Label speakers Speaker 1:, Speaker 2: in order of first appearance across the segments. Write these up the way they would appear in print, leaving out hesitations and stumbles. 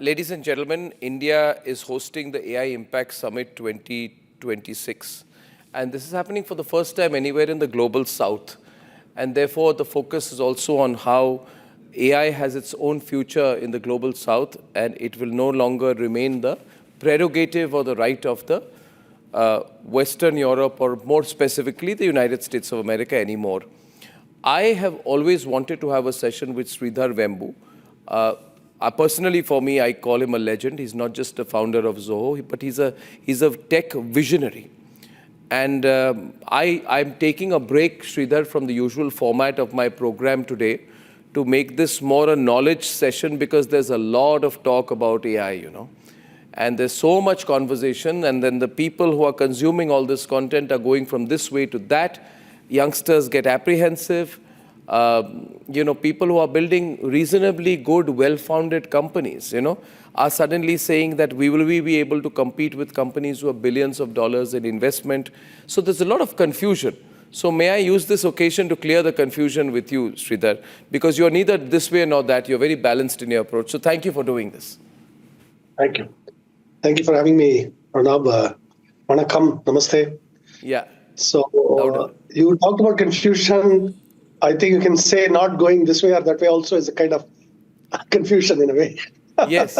Speaker 1: Ladies and gentlemen, India is hosting the AI Impact Summit 2026. And this is happening for the first time anywhere in the global south. And therefore, the focus is also on how AI has its own future in the global south, and it will no longer remain the prerogative or the right of the Western Europe, or more specifically, the United States of America anymore. I have always wanted to have a session with Sridhar Vembu. Personally, for me, I call him a legend. He's not just a founder of Zoho, but he's a tech visionary. And I'm taking a break, Sridhar, from the usual format of my program today to make this more a knowledge session, because there's a lot of talk about AI, And there's so much conversation, and then the people who are consuming all this content are going from this way to that. Youngsters get apprehensive. People who are building reasonably good, well-founded companies, are suddenly saying that will we be able to compete with companies who have billions of dollars in investment? So there's a lot of confusion. So may I use this occasion to clear the confusion with you, Sridhar, because you're neither this way nor that. You're very balanced in your approach. So thank you for doing this.
Speaker 2: Thank you. Thank you for having me, Arnab. Vanakkam, namaste.
Speaker 1: Yeah.
Speaker 2: So you talked about confusion. I think you can say not going this way or that way also is a kind of confusion in a way.
Speaker 1: Yes,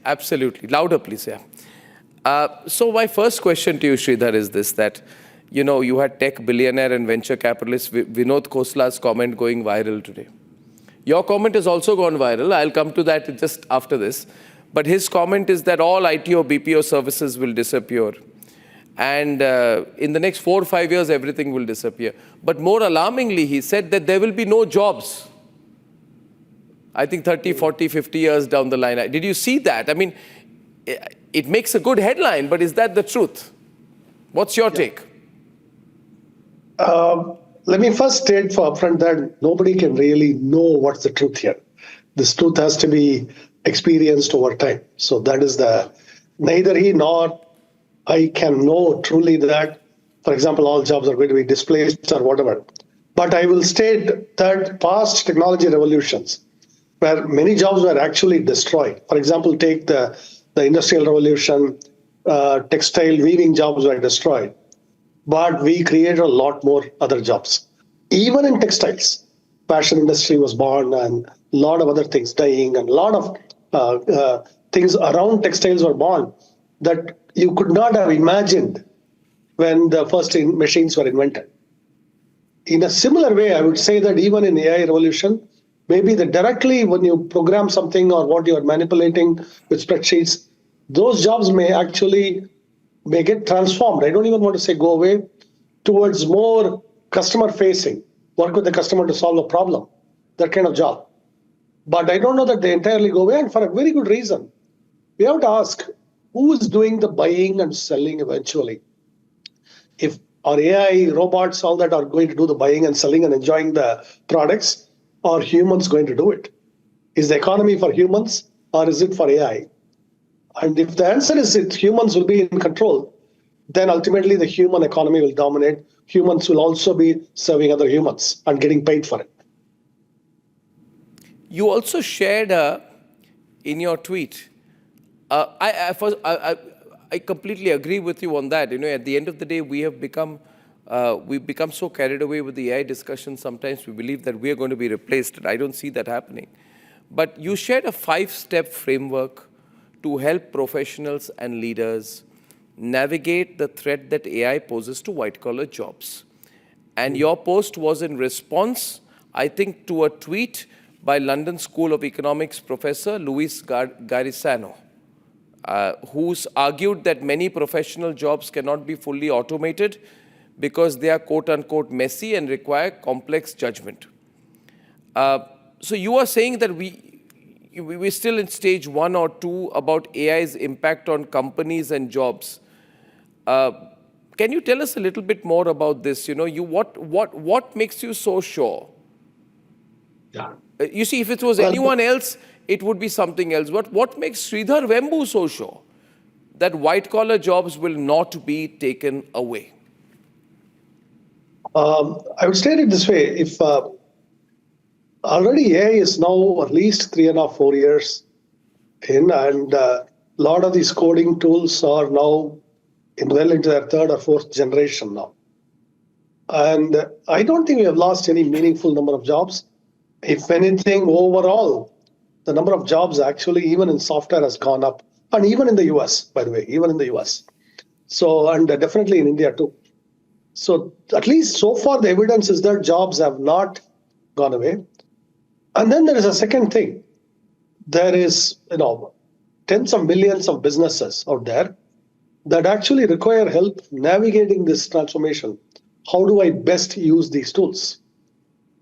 Speaker 1: absolutely. Louder, please. Yeah. So my first question to you, Sridhar, is this, that, you had tech billionaire and venture capitalist Vinod Khosla's comment going viral today. Your comment has also gone viral. I'll come to that just after this. But his comment is that all IT or BPO services will disappear. And in the next 4 or 5 years, everything will disappear. But more alarmingly, he said that there will be no jobs. I think 30, 40, 50 years down the line. Did you see that? I mean, it makes a good headline, but is that the truth? What's your take?
Speaker 2: Let me first state for upfront that nobody can really know what's the truth here. This truth has to be experienced over time. So that is neither he nor I can know truly that, for example, all jobs are going to be displaced or whatever. But I will state that past technology revolutions, where many jobs were actually destroyed. For example, take the Industrial Revolution, textile weaving jobs were destroyed. But we created a lot more other jobs. Even in textiles, fashion industry was born, and a lot of other things, dyeing, and a lot of things around textiles were born that you could not have imagined when the first machines were invented. In a similar way, I would say that even in AI revolution, maybe directly when you program something or what you are manipulating with spreadsheets, those jobs may get transformed. I don't even want to say go away, towards more customer facing, work with the customer to solve a problem, that kind of job. But I don't know that they entirely go away, and for a very good reason. We have to ask, who is doing the buying and selling eventually? If our AI, robots, all that are going to do the buying and selling and enjoying the products, are humans going to do it? Is the economy for humans, or is it for AI? And if the answer is humans will be in control, then ultimately the human economy will dominate. Humans will also be serving other humans and getting paid for it.
Speaker 1: You also shared in your tweet, I completely agree with you on that. At the end of the day, we've become so carried away with the AI discussion. Sometimes we believe that we are going to be replaced. And I don't see that happening. But you shared a 5-step framework to help professionals and leaders navigate the threat that AI poses to white-collar jobs. And your post was in response, I think, to a tweet by London School of Economics professor Luis Garisano, who's argued that many professional jobs cannot be fully automated because they are quote-unquote messy and require complex judgment. So you are saying that we're still in stage 1 or 2 about AI's impact on companies and jobs. Can you tell us a little bit more about this? What makes you so sure?
Speaker 2: Yeah.
Speaker 1: You see, if it was anyone else, it would be something else. But what makes Sridhar Vembu so sure that white-collar jobs will not be taken away?
Speaker 2: I would state it this way. If already AI is now at least 3.5, 4 years in, and a lot of these coding tools are now well into their third or fourth generation now. And I don't think we have lost any meaningful number of jobs. If anything, overall, the number of jobs actually, even in software, has gone up. And even in the US, by the way, even in the US. So, and definitely in India too. So, at least so far, the evidence is that jobs have not gone away. And then there is a second thing. There is, tens of millions of businesses out there that actually require help navigating this transformation. How do I best use these tools?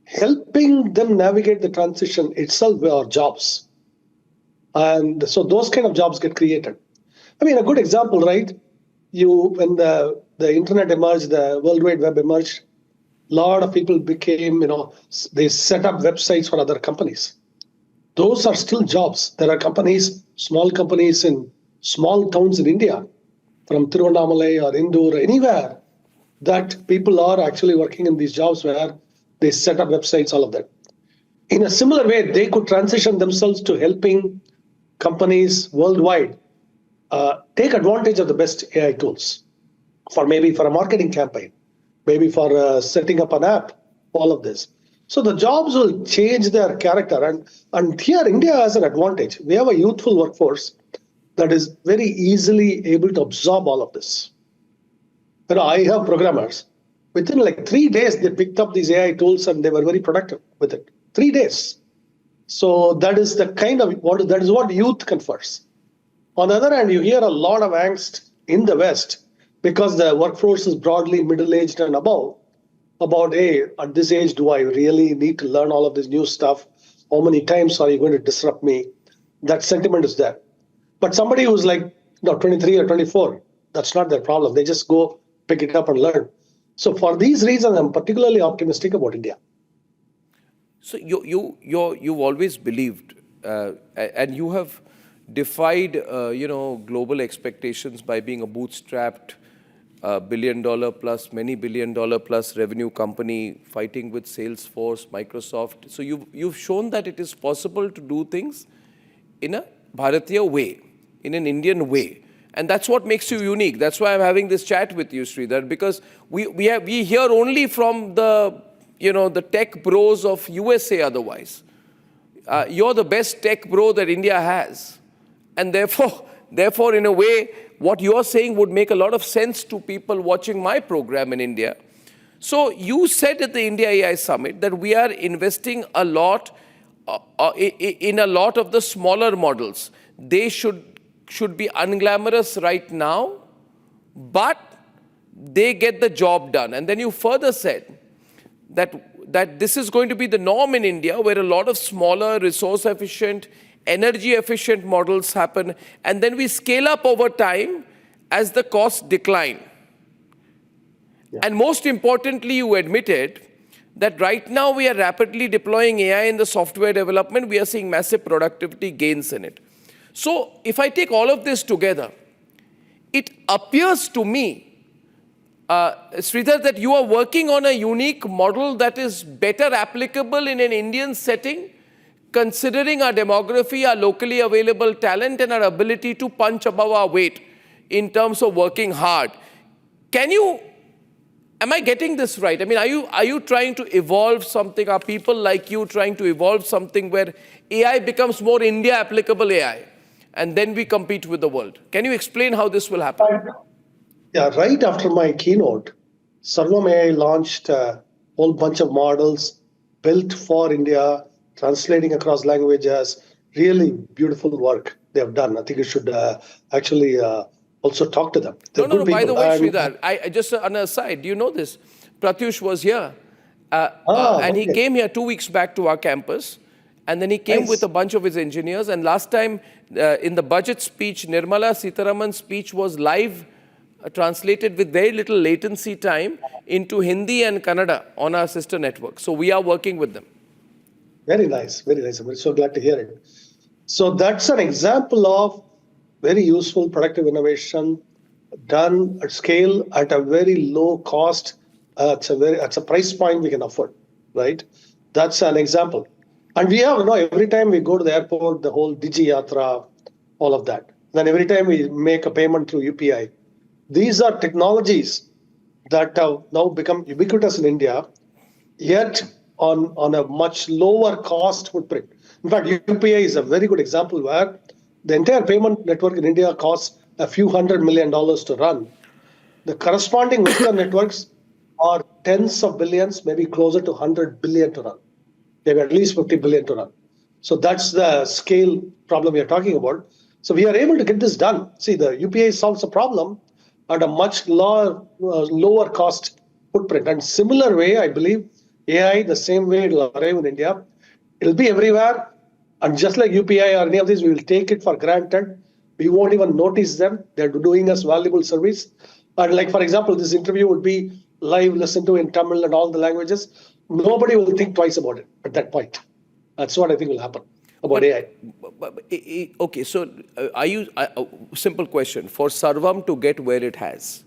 Speaker 2: Helping them navigate the transition itself are jobs. And so those kind of jobs get created. I mean, a good example, right? When the internet emerged, the World Wide Web emerged, a lot of people became, they set up websites for other companies. Those are still jobs. There are companies, small companies in small towns in India, from Tiruvannamalai or Indore, anywhere, that people are actually working in these jobs where they set up websites, all of that. In a similar way, they could transition themselves to helping companies worldwide take advantage of the best AI tools for a marketing campaign, maybe for setting up an app, all of this. So the jobs will change their character. And here, India has an advantage. We have a youthful workforce that is very easily able to absorb all of this. I have programmers. Within like 3 days, they picked up these AI tools and they were very productive with it. 3 days. So that is what youth confers. On the other hand, you hear a lot of angst in the West because the workforce is broadly middle-aged and above about, hey, at this age, do I really need to learn all of this new stuff? How many times are you going to disrupt me? That sentiment is there. But somebody who's like 23 or 24, that's not their problem. They just go pick it up and learn. So for these reasons, I'm particularly optimistic about India.
Speaker 1: So you've always believed, and you have defied, global expectations by being a bootstrapped, billion-dollar plus, many billion-dollar plus revenue company fighting with Salesforce, Microsoft. So you've shown that it is possible to do things in a Bharatiya way, in an Indian way. And that's what makes you unique. That's why I'm having this chat with you, Sridhar, because we hear only from the tech bros of USA otherwise. You're the best tech bro that India has. And therefore, in a way, what you're saying would make a lot of sense to people watching my program in India. So you said at the India AI Summit that we are investing a lot in a lot of the smaller models. They should be unglamorous right now, but they get the job done. And then you further said that this is going to be the norm in India, where a lot of smaller, resource-efficient, energy-efficient models happen, and then we scale up over time as the costs decline. Yeah. And most importantly, you admitted that right now we are rapidly deploying AI in the software development. We are seeing massive productivity gains in it. So if I take all of this together, it appears to me, Sridhar, that you are working on a unique model that is better applicable in an Indian setting, considering our demography, our locally available talent, and our ability to punch above our weight in terms of working hard. Am I getting this right? I mean, are you trying to evolve something? Are people like you trying to evolve something where AI becomes more India applicable AI, and then we compete with the world? Can you explain how this will happen?
Speaker 2: Yeah, right after my keynote, Sarvam AI launched a whole bunch of models built for India, translating across languages. Really beautiful work they have done. I think you should actually also talk to them.
Speaker 1: They're no. By the way, Sridhar, I just on an aside, do you know this? Pratyush was here, and he came here 2 weeks back to our campus, and then he came with a bunch of his engineers. And last time in the budget speech, Nirmala Sitharaman's speech was live, translated with very little latency time into Hindi and Kannada on our sister network. So we are working with them.
Speaker 2: Very nice, very nice. I'm so glad to hear it. So that's an example of very useful productive innovation done at scale at a very low cost. It's a price point we can afford, right? That's an example. And we have, every time we go to the airport, the whole Digi Yatra, all of that. Then every time we make a payment through UPI, these are technologies that have now become ubiquitous in India, yet on a much lower cost footprint. In fact, UPI is a very good example where the entire payment network in India costs a few $100 million to run. The corresponding Western networks are tens of billions, maybe closer to 100 billion to run. They have at least 50 billion to run. So that's the scale problem we are talking about. So we are able to get this done. See, the UPI solves a problem at a much lower cost footprint. And similar way, I believe AI, the same way it will arrive in India, it'll be everywhere. And just like UPI or any of these, we will take it for granted. We won't even notice them. They're doing us valuable service. And like, for example, this interview would be live, listened to in Tamil and all the languages. Nobody will think twice about it at that point. That's what I think will happen about AI.
Speaker 1: Okay, so are you, simple question, for Sarvam to get where it has,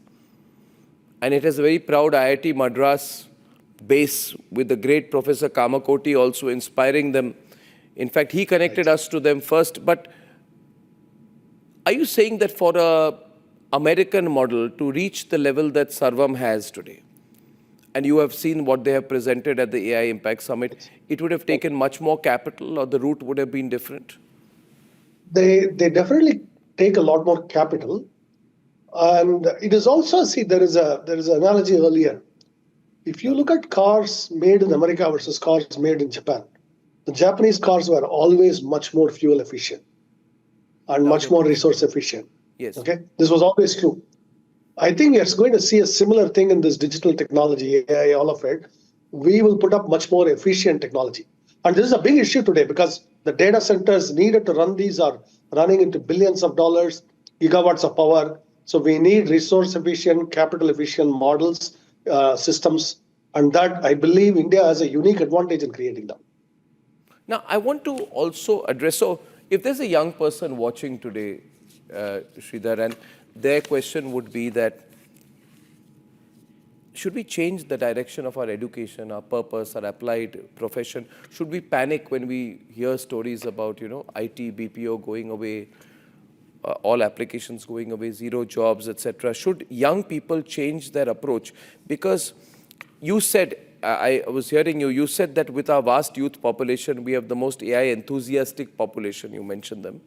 Speaker 1: and it has a very proud IIT Madras base with the great Professor Kamakoti also inspiring them. In fact, he connected us to them first. But are you saying that for a American model to reach the level that Sarvam has today, and you have seen what they have presented at the AI Impact Summit, it would have taken much more capital, or the route would have been different?
Speaker 2: They definitely take a lot more capital. And it is also, see, there is an analogy earlier. If you look at cars made in America versus cars made in Japan, the Japanese cars were always much more fuel efficient and much more resource efficient.
Speaker 1: Yes.
Speaker 2: Okay, this was always true. I think we are going to see a similar thing in this digital technology, AI, all of it. We will put up much more efficient technology. And this is a big issue today because the data centers needed to run these are running into billions of dollars, gigawatts of power. So we need resource efficient, capital efficient models, systems. And that I believe India has a unique advantage in creating them.
Speaker 1: Now, I want to also address, so if there's a young person watching today, Sridhar, and their question would be that, should we change the direction of our education, our purpose, our applied profession? Should we panic when we hear stories about, IT, BPO going away, all applications going away, zero jobs, etc.? Should young people change their approach? Because you said, I was hearing you said that with our vast youth population, we have the most AI enthusiastic population, you mentioned them,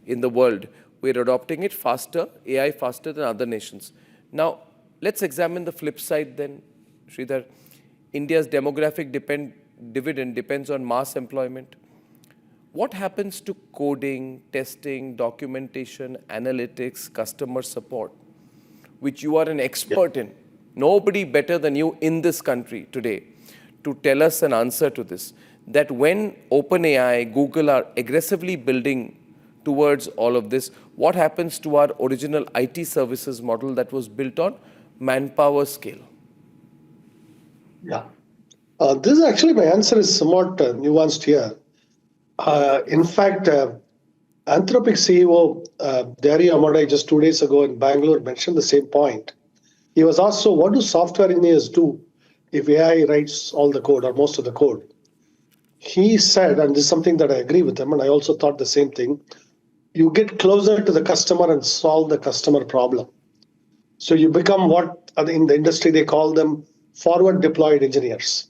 Speaker 1: in the world. We're adopting it faster, AI faster than other nations. Now, let's examine the flip side then, Sridhar. India's demographic dividend depends on mass employment. What happens to coding, testing, documentation, analytics, customer support, which you are an expert in? Nobody better than you in this country today to tell us an answer to this. That when OpenAI, Google are aggressively building towards all of this, what happens to our original IT services model that was built on manpower scale?
Speaker 2: Yeah. This is actually, my answer is somewhat nuanced here. In fact, Anthropic CEO Dario Amodei just 2 days ago in Bangalore mentioned the same point. He was asked, so what do software engineers do if AI writes all the code or most of the code? He said, and this is something that I agree with him, and I also thought the same thing, you get closer to the customer and solve the customer problem. So you become what in the industry they call them forward deployed engineers.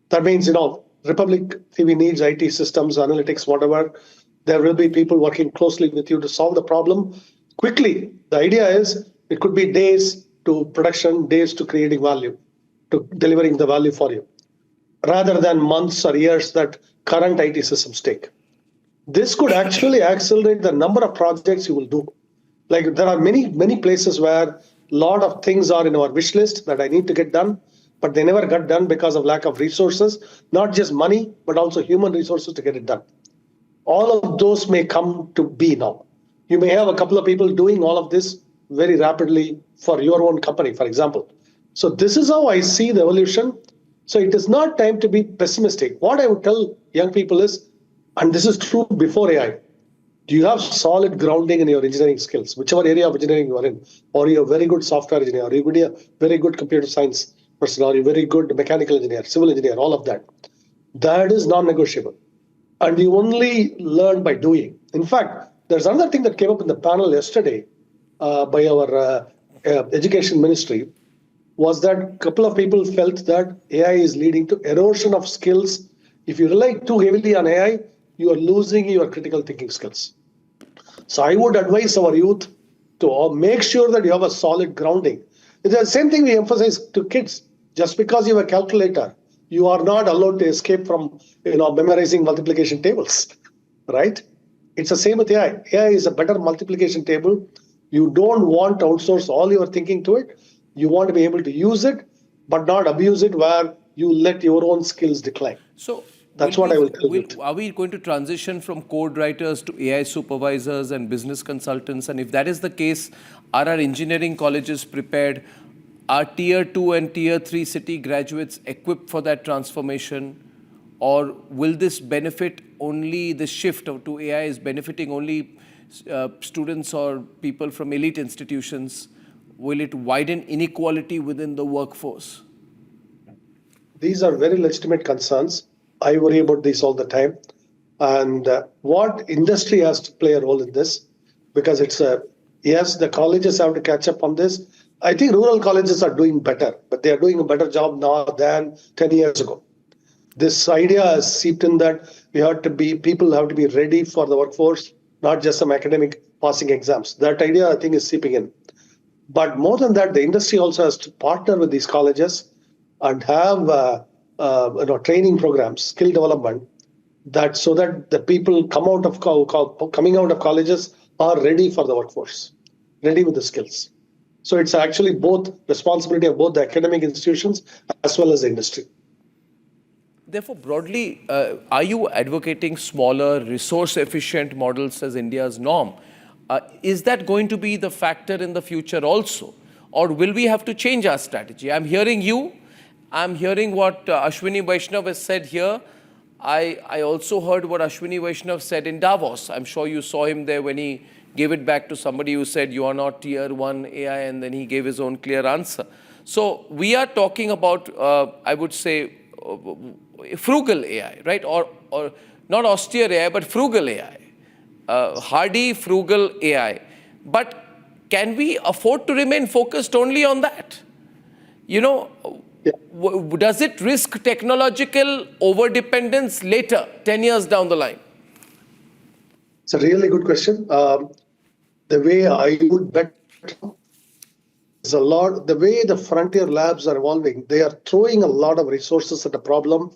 Speaker 2: That means, Republic TV needs IT systems, analytics, whatever. There will be people working closely with you to solve the problem quickly. The idea is it could be days to production, days to creating value, to delivering the value for you, rather than months or years that current IT systems take. This could actually accelerate the number of projects you will do. Like there are many places where a lot of things are in our wish list that I need to get done, but they never got done because of lack of resources, not just money, but also human resources to get it done. All of those may come to be now. You may have a couple of people doing all of this very rapidly for your own company, for example. So this is how I see the evolution. So it is not time to be pessimistic. What I would tell young people is, and this is true before AI, do you have solid grounding in your engineering skills, whichever area of engineering you are in, or you're a very good software engineer, or you're a very good computer science person, or you're a very good mechanical engineer, civil engineer, all of that. That is non-negotiable. And you only learn by doing. In fact, There's another thing that came up in the panel yesterday by our education ministry was that a couple of people felt that AI is leading to erosion of skills. If you rely too heavily on AI, you are losing your critical thinking skills. So I would advise our youth to make sure that you have a solid grounding. It's the same thing we emphasize to kids. Just because you have a calculator, you are not allowed to escape from memorizing multiplication tables, right? It's the same with AI. AI is a better multiplication table. You don't want to outsource all your thinking to it. You want to be able to use it, but not abuse it where you let your own skills decline.
Speaker 1: So,
Speaker 2: That's what I will tell you.
Speaker 1: are we going to transition from code writers to AI supervisors and business consultants? And if that is the case, are our engineering colleges prepared? Are tier 2 and tier 3 city graduates equipped for that transformation? Or will this benefit only, the shift to AI is benefiting only students or people from elite institutions? Will it widen inequality within the workforce?
Speaker 2: These are very legitimate concerns. I worry about this all the time. And what industry has to play a role in this? Because yes, the colleges have to catch up on this. I think rural colleges are doing better, but they are doing a better job now than 10 years ago. This idea has seeped in that people have to be ready for the workforce, not just some academic passing exams. That idea, I think, is seeping in. But more than that, the industry also has to partner with these colleges and have training programs, skill development, so that the people coming out of colleges are ready for the workforce, ready with the skills. So it's actually both responsibility of both the academic institutions as well as the industry.
Speaker 1: Therefore, broadly, are you advocating smaller, resource-efficient models as India's norm? Is that going to be the factor in the future also? Or will we have to change our strategy? I'm hearing you. I'm hearing what Ashwini Vaishnav has said here. I also heard what Ashwini Vaishnav said in Davos. I'm sure you saw him there when he gave it back to somebody who said, you are not tier 1 AI, and then he gave his own clear answer. So we are talking about, I would say, frugal AI, right? Or not austere AI, but frugal AI. Hardy, frugal AI. But can we afford to remain focused only on that? Does it risk technological overdependence later, 10 years down the line?
Speaker 2: It's a really good question. The way I would bet is the way the frontier labs are evolving, they are throwing a lot of resources at a problem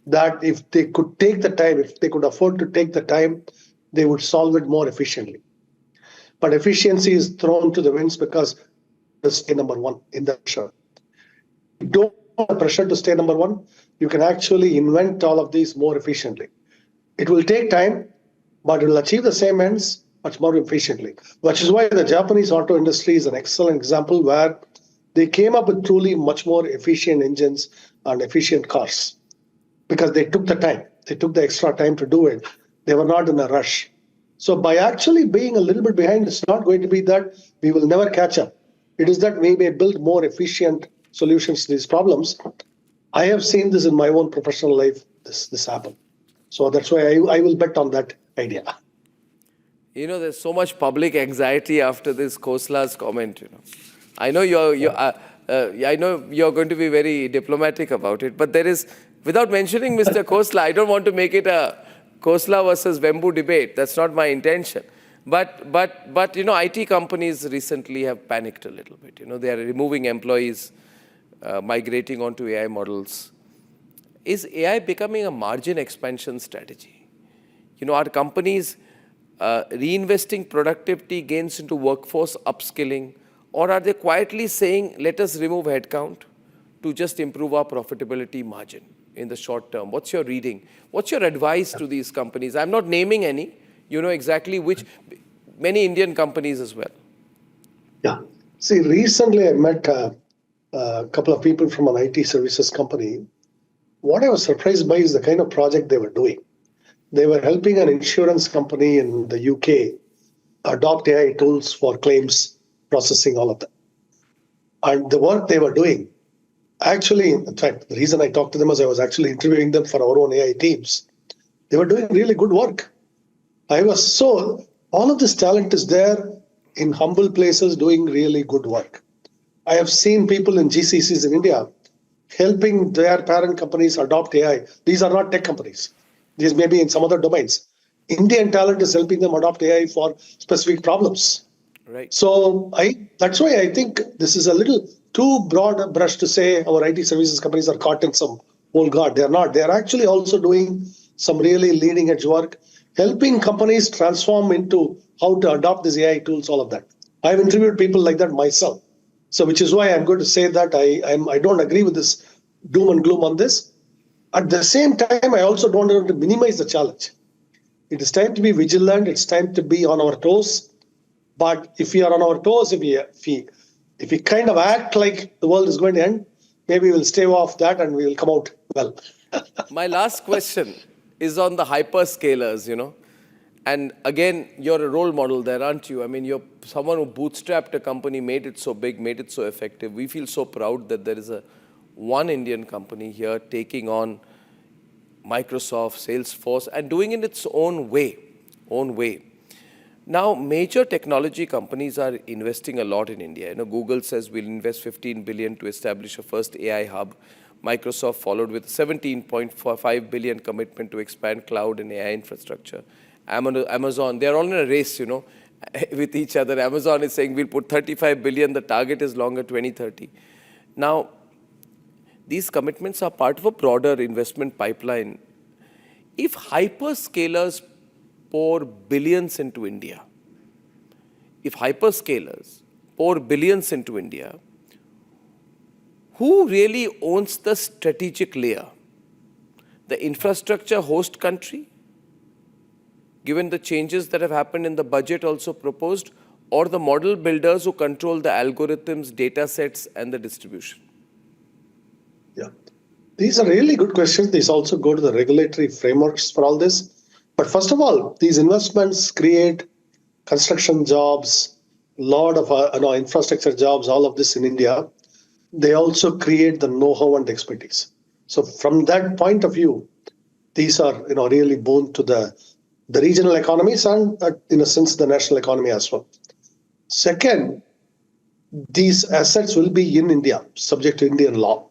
Speaker 2: that if they could take the time, if they could afford to take the time, they would solve it more efficiently. But efficiency is thrown to the winds because to stay number one in the pressure. You don't want the pressure to stay number one. You can actually invent all of these more efficiently. It will take time, but it will achieve the same ends much more efficiently, which is why the Japanese auto industry is an excellent example where they came up with truly much more efficient engines and efficient cars because they took the time. They took the extra time to do it. They were not in a rush. So by actually being a little bit behind, it's not going to be that we will never catch up. It is that we may build more efficient solutions to these problems. I have seen this in my own professional life, this happen. So that's why I will bet on that idea.
Speaker 1: There's so much public anxiety after this Khosla's comment. I know I know you're going to be very diplomatic about it, but there is, without mentioning Mr. Khosla, I don't want to make it a Khosla versus Vembu debate. That's not my intention. But IT companies recently have panicked a little bit. They are removing employees, migrating onto AI models. Is AI becoming a margin expansion strategy? Are companies reinvesting productivity gains into workforce upskilling, or are they quietly saying, let us remove headcount to just improve our profitability margin in the short term? What's your reading? What's your advice to these companies? I'm not naming any. You know exactly which, many Indian companies as well.
Speaker 2: Yeah. See, recently I met a couple of people from an IT services company. What I was surprised by is the kind of project they were doing. They were helping an insurance company in the UK adopt AI tools for claims processing, all of that. And the work they were doing, actually, in fact, the reason I talked to them is I was actually interviewing them for our own AI teams. They were doing really good work. I was so All of this talent is there in humble places doing really good work. I have seen people in GCCs in India helping their parent companies adopt AI. These are not tech companies. These may be in some other domains. Indian talent is helping them adopt AI for specific problems.
Speaker 1: Right.
Speaker 2: So that's why I think this is a little too broad a brush to say our IT services companies are caught in some old guard. They're not. They're actually also doing some really leading edge work, helping companies transform into how to adopt these AI tools, all of that. I've interviewed people like that myself. So which is why I'm going to say that I don't agree with this doom and gloom on this. At the same time, I also don't want to minimize the challenge. It is time to be vigilant. It's time to be on our toes. But if we are on our toes, if we kind of act like the world is going to end, maybe we'll stave off that and we will come out well.
Speaker 1: My last question is on the hyperscalers. And again, you're a role model there, aren't you? I mean, you're someone who bootstrapped a company, made it so big, made it so effective. We feel so proud that there is one Indian company here taking on Microsoft, Salesforce, and doing it its own way. Now, major technology companies are investing a lot in India. Google says we'll invest 15 billion to establish a first AI hub. Microsoft followed with 17.5 billion commitment to expand cloud and AI infrastructure. Amazon, they're all in a race, with each other. Amazon is saying we'll put 35 billion. The target is longer, 2030. Now, these commitments are part of a broader investment pipeline. If hyperscalers pour billions into India, who really owns the strategic layer? The infrastructure host country, given the changes that have happened in the budget also proposed, or the model builders who control the algorithms, data sets, and the distribution?
Speaker 2: Yeah. These are really good questions. These also go to the regulatory frameworks for all this. But first of all, these investments create construction jobs, a lot of infrastructure jobs, all of this in India. They also create the know-how and expertise. So from that point of view, these are really boon to the regional economies and, in a sense, the national economy as well. Second, these assets will be in India, subject to Indian law,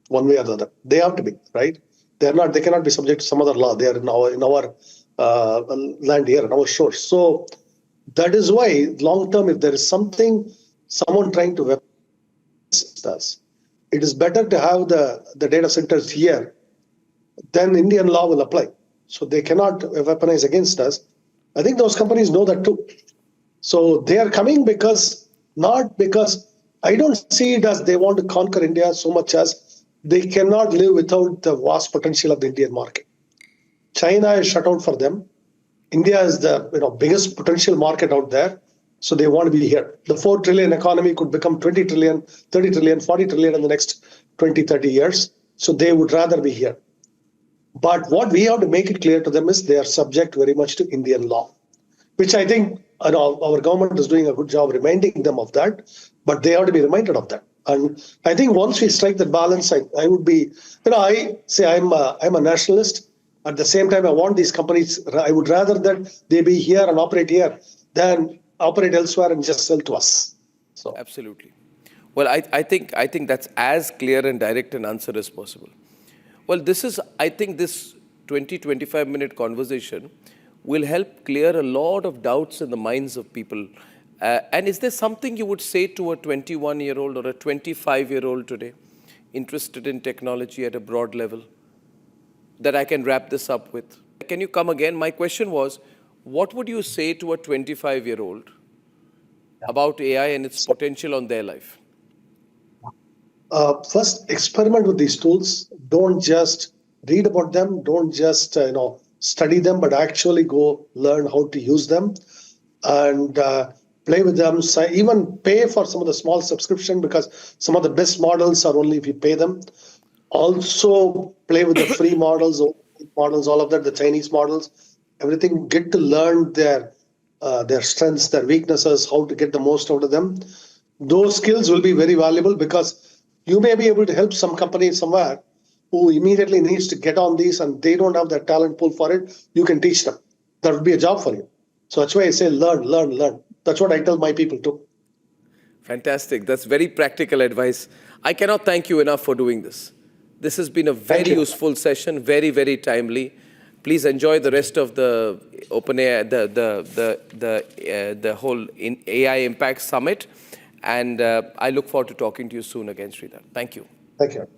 Speaker 2: one way or the other. They have to be, right? They cannot be subject to some other law. They are in our land here, in our shores. So that is why, long term, if there is someone trying to weaponize us, it is better to have the data centers here. Then Indian law will apply. So they cannot weaponize against us. I think those companies know that too. So they are coming not because I don't see it as they want to conquer India so much as they cannot live without the vast potential of the Indian market. China is shut out for them. India is the biggest potential market out there. So they want to be here. The 4 trillion economy could become 20 trillion, 30 trillion, 40 trillion in the next 20, 30 years. So they would rather be here. But what we have to make it clear to them is they are subject very much to Indian law, which I think our government is doing a good job reminding them of that, but they have to be reminded of that. And I think once we strike that balance, I would be, I say I'm a nationalist. At the same time, I want these companies, I would rather that they be here and operate here than operate elsewhere and just sell to us. So
Speaker 1: Absolutely. Well, I think that's as clear and direct an answer as possible. Well, I think this 25-minute conversation will help clear a lot of doubts in the minds of people. And is there something you would say to a 21-year-old or a 25-year-old today interested in technology at a broad level that I can wrap this up with? Can you come again? My question was, what would you say to a 25-year-old about AI and its potential on their life?
Speaker 2: First, experiment with these tools. Don't just read about them. Don't just study them, but actually go learn how to use them and play with them. So even pay for some of the small subscription, because some of the best models are only if you pay them. Also play with the free models, all of that, the Chinese models, everything. Get to learn their strengths, their weaknesses, how to get the most out of them. Those skills will be very valuable, because you may be able to help some company somewhere who immediately needs to get on these and they don't have that talent pool for it. You can teach them. That would be a job for you. So that's why I say learn, learn, learn. That's what I tell my people too.
Speaker 1: Fantastic. That's very practical advice. I cannot thank you enough for doing this. This has been a
Speaker 2: Thank
Speaker 1: very
Speaker 2: you.
Speaker 1: useful session, very, very timely. Please enjoy the rest of the OpenAI, the whole AI Impact Summit. And I look forward to talking to you soon again, Sridhar. Thank you.
Speaker 2: Thank you.